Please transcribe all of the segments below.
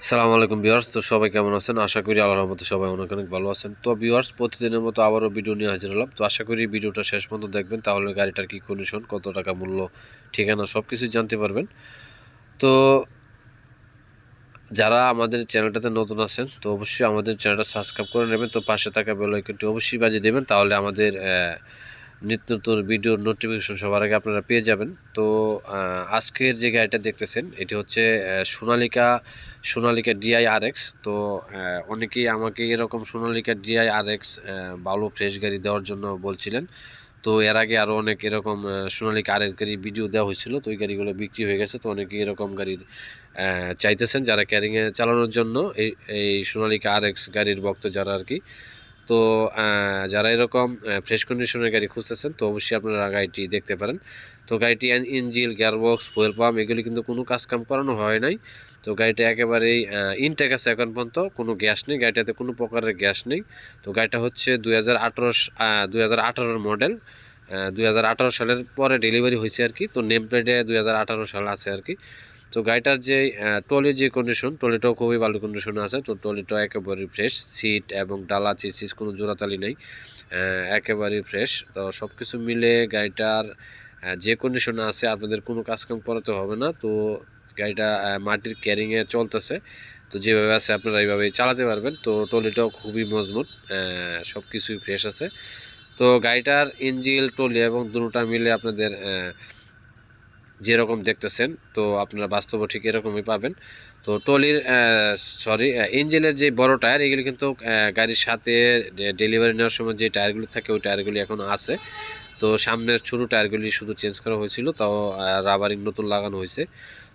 আসসালামু আলাইকুম ভিউয়ার্স। তো সবাই কেমন আছেন? আশা করি আল্লাহর রহমতে সবাই অনেক অনেক ভালো আছেন। তো ভিউয়ার্স, প্রতিদিনের মতো আবারও ভিডিও নিয়ে হাজির হলাম। তো আশা করি ভিডিওটা শেষ পর্যন্ত দেখবেন, তাহলে গাড়িটার কি কন্ডিশন, কত টাকা মূল্য, ঠিকানা সব কিছুই জানতে পারবেন। তো যারা আমাদের চ্যানেলটাতে নতুন আছেন, তো অবশ্যই আমাদের চ্যানেলটা সাবস্ক্রাইব করে নেবেন। তো পাশে থাকা বেল আইকনটি অবশ্যই বাজিয়ে দেবেন, তাহলে আমাদের নিত্য নতুন ভিডিওর নোটিফিকেশন সবার আগে আপনারা পেয়ে যাবেন। তো আজকের যে গাড়িটা দেখতেছেন, এটি হচ্ছে সোনালিকা ডিআই আরএক্স। তো অনেকেই আমাকে এরকম সোনালিকা ডিআই আরএক্স ভালো ফ্রেশ গাড়ি দেওয়ার জন্য বলছিলেন। তো এর আগে আরও অনেক এরকম সোনালিকা আরএক্স গাড়ির ভিডিও দেওয়া হয়েছিল, তো ওই গাড়িগুলো বিক্রি হয়ে গেছে। তো অনেকেই এরকম গাড়ির চাইতেছেন, যারা ক্যারিংয়ে চালানোর জন্য এই এই সোনালিকা আরএক্স গাড়ির ভক্ত যারা আর কি। তো যারা এরকম ফ্রেশ কন্ডিশনের গাড়ি খুঁজতেছেন, তো অবশ্যই আপনারা গাড়িটি দেখতে পারেন। তো গাড়িটি ইঞ্জিন, গিয়ারবক্স, ফুয়েল পাম্প এগুলি কিন্তু কোনো কাজকাম করানো হয় নাই। তো গাড়িটা একেবারেই ইনটেক আছে, এখন পর্যন্ত কোনো গ্যাস নেই, গাড়িটাতে কোনো প্রকারের গ্যাস নেই। তো গাড়িটা হচ্ছে 2018 মডেল, 2018 সালের পরে ডেলিভারি হয়েছে আর কি। তো নেম প্লেটে 2018 সাল আছে আর কি। তো গাড়িটার যে ট্রলির যে কন্ডিশন, ট্রলিটাও খুবই ভালো কন্ডিশনে আছে। তো ট্রলিটাও একেবারেই ফ্রেশ, সিট এবং ডালা চিচিস কোনো জোড়াতালি নেই, একেবারেই ফ্রেশ। তো সব কিছু মিলে গাড়িটার যে কন্ডিশনে আছে, আপনাদের কোনো কাজকাম করাতে হবে না। তো গাড়িটা মাটির ক্যারিংয়ে চলতেছে, তো যেভাবে আছে আপনারা এইভাবেই চালাতে পারবেন। তো ট্রলিটাও খুবই মজবুত, সব কিছুই ফ্রেশ আছে। তো গাড়িটার ইঞ্জিন, ট্রলি এবং দুটোটা মিলে আপনাদের যেরকম দেখতেছেন, তো আপনারা বাস্তব ঠিক এরকমই পাবেন। তো ট্রলির ইঞ্জিনের যে বড় টায়ার, এগুলি কিন্তু গাড়ির সাথে ডেলিভারি নেওয়ার সময় যে টায়ারগুলি থাকে, ওই টায়ারগুলি এখন আছে। তো সামনের ছোটো টায়ারগুলি শুধু চেঞ্জ করা হয়েছিল, তাও রাবারিং নতুন লাগানো হয়েছে।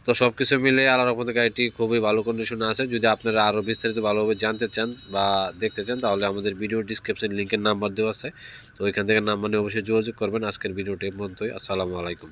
তো সব কিছু মিলে আল্লাহর রহমতে গাড়িটি খুবই ভালো কন্ডিশনে আছে। যদি আপনারা আরও বিস্তারিত ভালোভাবে জানতে চান বা দেখতে চান, তাহলে আমাদের ভিডিও ডিসক্রিপশন লিঙ্কের নাম্বার দেওয়া আছে, তো ওইখান থেকে নাম্বার নিয়ে অবশ্যই যোগাযোগ করবেন। আজকের ভিডিওটি এই পর্যন্তই। আসসালামু আলাইকুম।